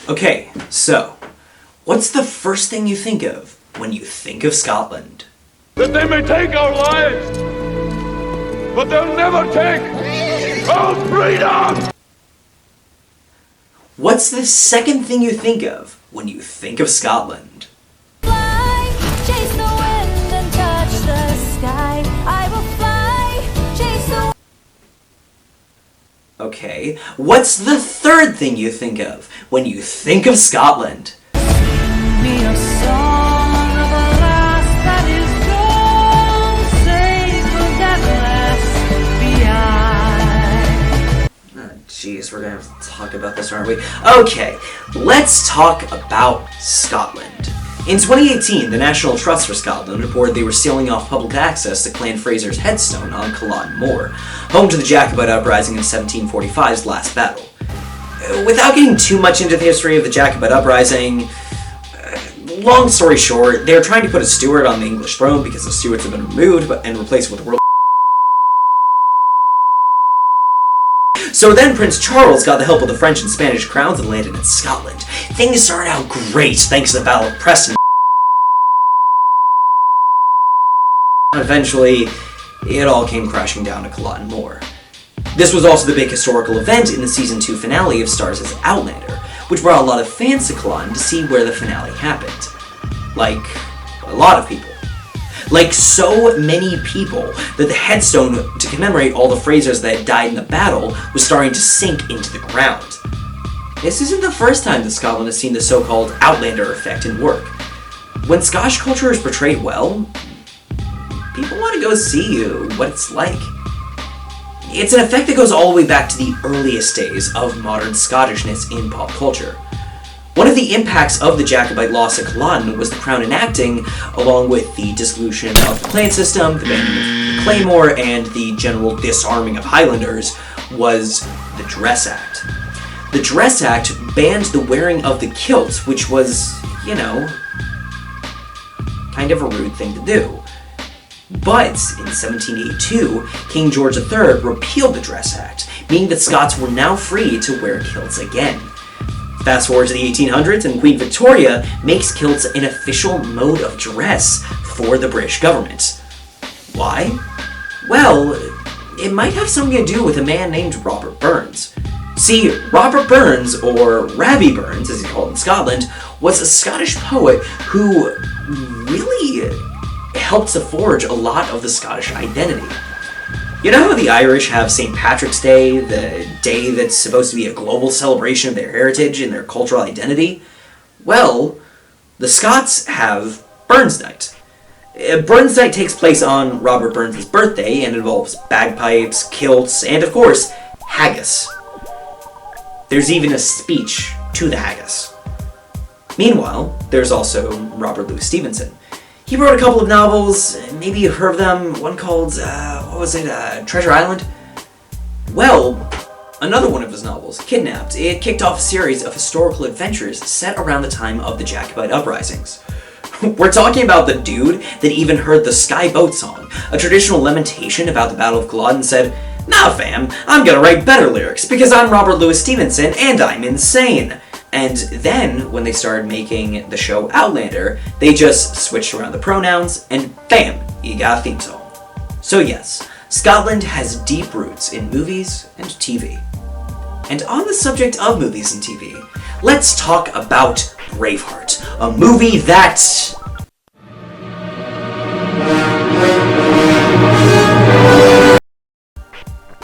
Okay, so, what's the first thing you think of when you think of Scotland? That they may take our lives, but they'll never take our freedom! What's the second thing you think of when you think of Scotland? Fly, chase the wind and touch the sky. I will fly, chase the... Okay, what's the third thing you think of when you think of Scotland? Me a song of a lass that is gone, safe of that last behind. Jeez, we're gonna have to talk about this, aren't we? Okay, let's talk about Scotland. In 2018, the National Trust for Scotland reported they were sealing off public access to Clan Fraser's headstone on Culloden Moor, home to the Jacobite uprising in 1745's last battle. Without getting too much into the history of the Jacobite uprising, long story short, they were trying to put a Stuart on the English throne because the Stuarts had been removed and replaced with world. So then Prince Charles got the help of the French and Spanish crowns and landed in Scotland. Things started out great thanks to the Battle of Preston. Eventually, it all came crashing down to Culloden Moor. This was also the big historical event in the Season 2 finale of Starz' Outlander, which brought a lot of fans to Culloden to see where the finale happened. Like, a lot of people. Like so many people that the headstone to commemorate all the Frasers that had died in the battle was starting to sink into the ground. This isn't the first time that Scotland has seen the so-called Outlander effect in work. When Scottish culture is portrayed well, people want to go see what it's like. It's an effect that goes all the way back to the earliest days of modern Scottishness in pop culture. One of the impacts of the Jacobite loss at Culloden was the Crown enacting, along with the dissolution of the clan system, the banning of the Claymore, and the general disarming of Highlanders, was the Dress Act. The Dress Act banned the wearing of the kilt, which was, kind of a rude thing to do. But in 1782, King George III repealed the Dress Act, meaning that Scots were now free to wear kilts again. Fast forward to the 1800s, and Queen Victoria makes kilts an official mode of dress for the British government. Why? Well, it might have something to do with a man named Robert Burns. See, Robert Burns, or Rabbie Burns as he's called in Scotland, was a Scottish poet who really helped to forge a lot of the Scottish identity. You know how the Irish have St. Patrick's Day, the day that's supposed to be a global celebration of their heritage and their cultural identity? Well, the Scots have Burns Night. Burns Night takes place on Robert Burns' birthday and involves bagpipes, kilts, and of course, haggis. There's even a speech to the haggis. Meanwhile, there's also Robert Louis Stevenson. He wrote a couple of novels, maybe you've heard of them, one called, Treasure Island? Well, another one of his novels, Kidnapped, it kicked off a series of historical adventures set around the time of the Jacobite uprisings. We're talking about the dude that even heard the Sky Boat Song, a traditional lamentation about the Battle of Culloden, and said, "Nah fam, I'm gonna write better lyrics because I'm Robert Louis Stevenson and I'm insane." And then, when they started making the show Outlander, they just switched around the pronouns, and bam, you got a theme song. So yes, Scotland has deep roots in movies and TV. And on the subject of movies and TV, let's talk about Braveheart, a movie that...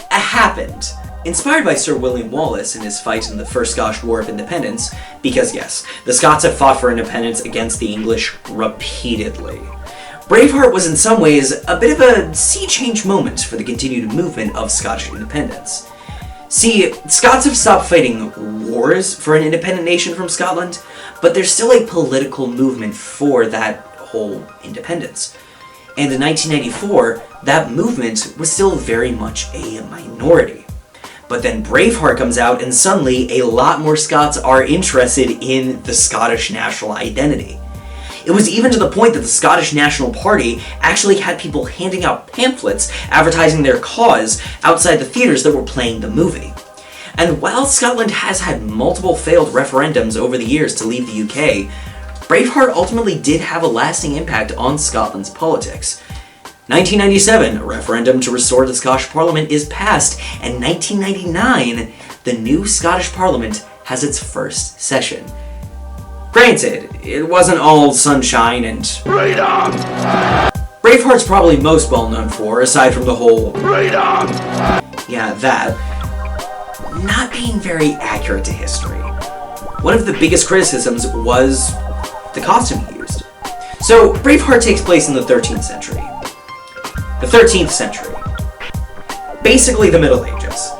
happened. Inspired by Sir William Wallace in his fight in the First Scottish War of Independence, because yes, the Scots have fought for independence against the English repeatedly. Braveheart was in some ways a bit of a sea change moment for the continued movement of Scottish independence. See, Scots have stopped fighting wars for an independent nation from Scotland, but there's still a political movement for that whole independence. And in 1994, that movement was still very much a minority. But then Braveheart comes out and suddenly a lot more Scots are interested in the Scottish national identity. It was even to the point that the Scottish National Party actually had people handing out pamphlets advertising their cause outside the theaters that were playing the movie. And while Scotland has had multiple failed referendums over the years to leave the UK, Braveheart ultimately did have a lasting impact on Scotland's politics. 1997, a referendum to restore the Scottish Parliament is passed, and 1999, the new Scottish Parliament has its first session. Granted, it wasn't all sunshine and Freedom! Braveheart's probably most well known for, aside from the whole Freedom! yeah, that, not being very accurate to history. One of the biggest criticisms was the costume he used. So, Braveheart takes place in the 13th century. The 13th century. Basically the Middle Ages.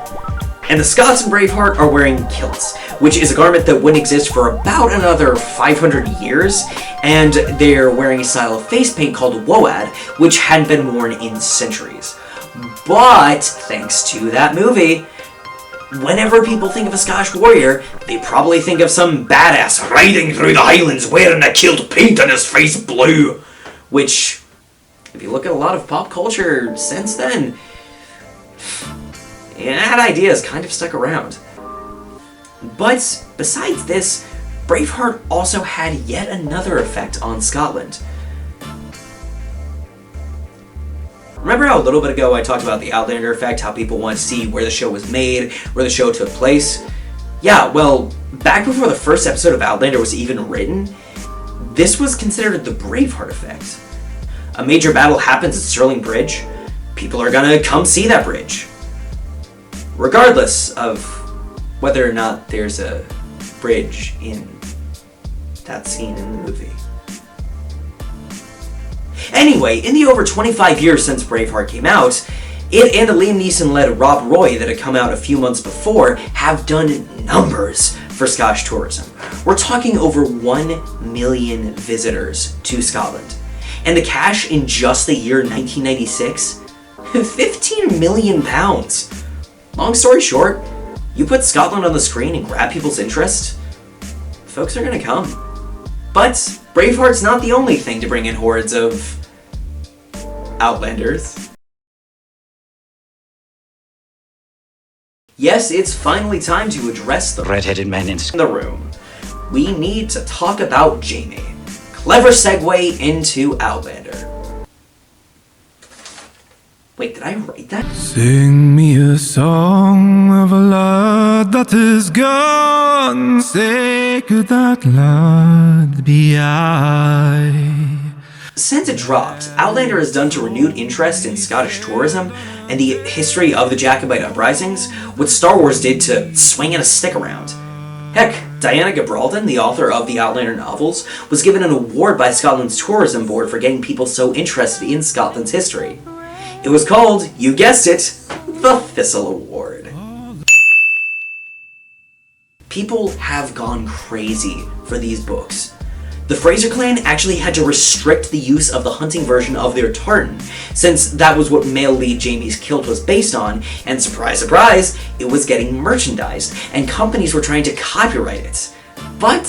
And the Scots in Braveheart are wearing kilts, which is a garment that wouldn't exist for about another 500 years, and they're wearing a style of face paint called woad, which hadn't been worn in centuries. But, thanks to that movie, whenever people think of a Scottish warrior, they probably think of some badass riding through the Highlands wearing a kilt painted his face blue. Which, if you look at a lot of pop culture since then, that idea has kind of stuck around. But besides this, Braveheart also had yet another effect on Scotland. Remember how a little bit ago I talked about the Outlander effect, how people want to see where the show was made, where the show took place? Yeah, well, back before the first episode of Outlander was even written, this was considered the Braveheart effect. A major battle happens at Stirling Bridge, people are gonna come see that bridge. Regardless of whether or not there's a bridge in that scene in the movie. Anyway, in the over 25 years since Braveheart came out, it and the Liam Neeson-led Rob Roy that had come out a few months before have done numbers for Scottish tourism. We're talking over 1 million visitors to Scotland. And the cash in just the year 1996? £15 million. Long story short, you put Scotland on the screen and grab people's interest, folks are gonna come. But Braveheart's not the only thing to bring in hordes of Outlanders. Yes, it's finally time to address the red-headed man in the room. We need to talk about Jamie. Clever segue into Outlander. Wait, did I write that? Sing me a song of a lad that is gone. Say could that lad be I? Since it dropped, Outlander has done to renewed interest in Scottish tourism and the history of the Jacobite uprisings what Star Wars did to swinging a stick around. Heck, Diana Gabaldon, the author of the Outlander novels, was given an award by Scotland's Tourism Board for getting people so interested in Scotland's history. It was called, you guessed it, the Thistle Award. People have gone crazy for these books. The Fraser clan actually had to restrict the use of the hunting version of their tartan, since that was what male lead Jamie's kilt was based on, and surprise surprise, it was getting merchandised, and companies were trying to copyright it. But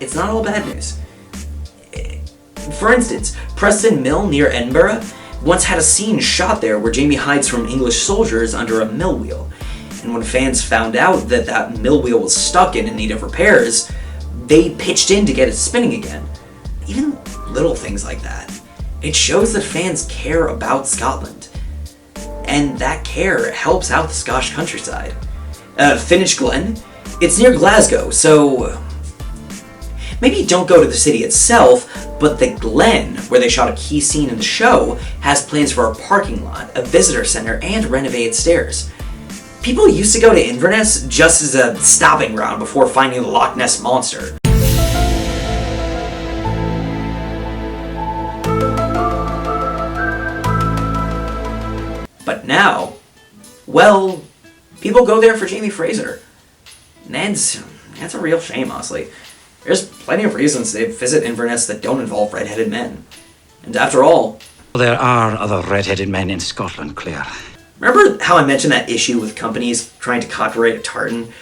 it's not all bad news. For instance, Preston Mill near Edinburgh once had a scene shot there where Jamie hides from English soldiers under a mill wheel, and when fans found out that that mill wheel was stuck and in need of repairs, they pitched in to get it spinning again. Even little things like that. It shows that fans care about Scotland. And that care helps out the Scottish countryside. Finnish Glen, it's near Glasgow, so maybe don't go to the city itself, but the Glen, where they shot a key scene in the show, has plans for a parking lot, a visitor center, and renovated stairs. People used to go to Inverness just as a stopping ground before finding the Loch Ness Monster. But now, well, people go there for Jamie Fraser. And that's a real shame, honestly. There's plenty of reasons to visit Inverness that don't involve red-headed men. And after all, There are other red-headed men in Scotland, Claire. remember how I mentioned that issue with companies trying to copyright a tartan?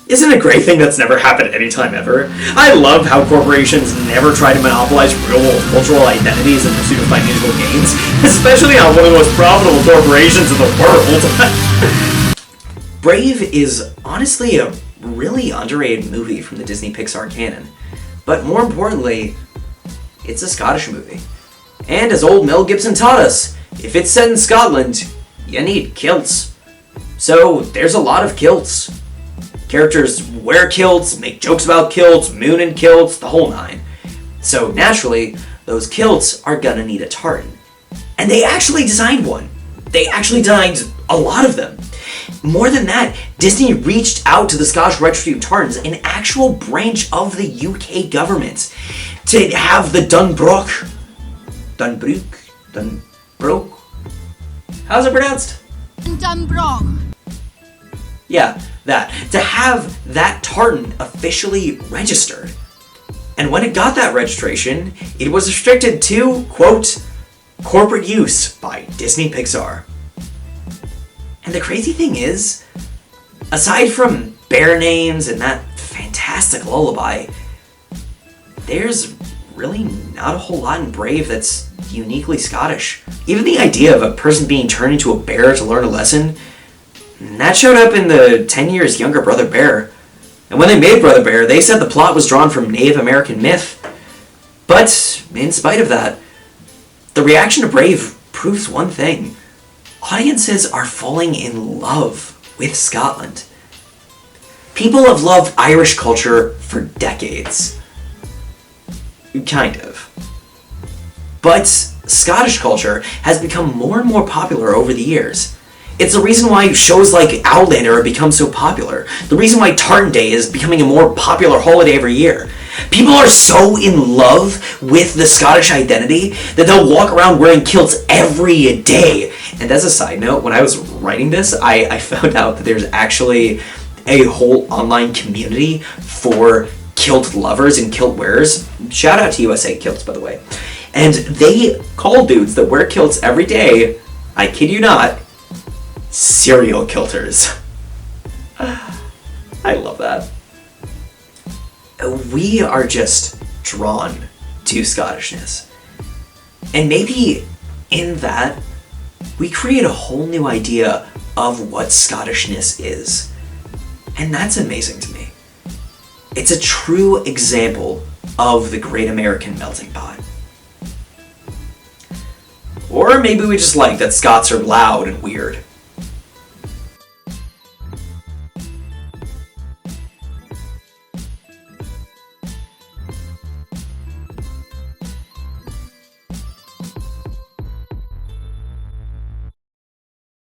Isn't it a great thing that's never happened anytime ever? I love how corporations never try to monopolize real-world cultural identities in pursuit of financial gains, especially on one of the most profitable corporations in the world. Brave is honestly a really underrated movie from the Disney Pixar canon. But more importantly, it's a Scottish movie. And as old Mel Gibson taught us, if it's set in Scotland, you need kilts. So there's a lot of kilts. Characters wear kilts, make jokes about kilts, moon in kilts, the whole nine. So naturally, those kilts are gonna need a tartan. And they actually designed one. They actually designed a lot of them. More than that, Disney reached out to the Scottish Registry of Tartans, an actual branch of the UK government, to have the Dunbrook. How's it pronounced? Dunbrook. Yeah, that. To have that tartan officially registered. And when it got that registration, it was restricted to, quote, corporate use by Disney Pixar. And the crazy thing is, aside from bear names and that fantastic lullaby, there's really not a whole lot in Brave that's uniquely Scottish. Even the idea of a person being turned into a bear to learn a lesson, that showed up in the 10 years younger Brother Bear. And when they made Brother Bear, they said the plot was drawn from Native American myth. But in spite of that, the reaction to Brave proves one thing. Audiences are falling in love with Scotland. People have loved Irish culture for decades. Kind of. But Scottish culture has become more and more popular over the years. It's the reason why shows like Outlander have become so popular. The reason why Tartan Day is becoming a more popular holiday every year. People are so in love with the Scottish identity that they'll walk around wearing kilts every day. And as a side note, when I was writing this, I found out that there's actually a whole online community for kilt lovers and kilt wearers. Shout out to USA Kilts, by the way. And they call dudes that wear kilts every day, I kid you not, serial kilters. I love that. We are just drawn to Scottishness. And maybe in that, we create a whole new idea of what Scottishness is. And that's amazing to me. It's a true example of the Great American Melting Pot. Or maybe we just like that Scots are loud and weird.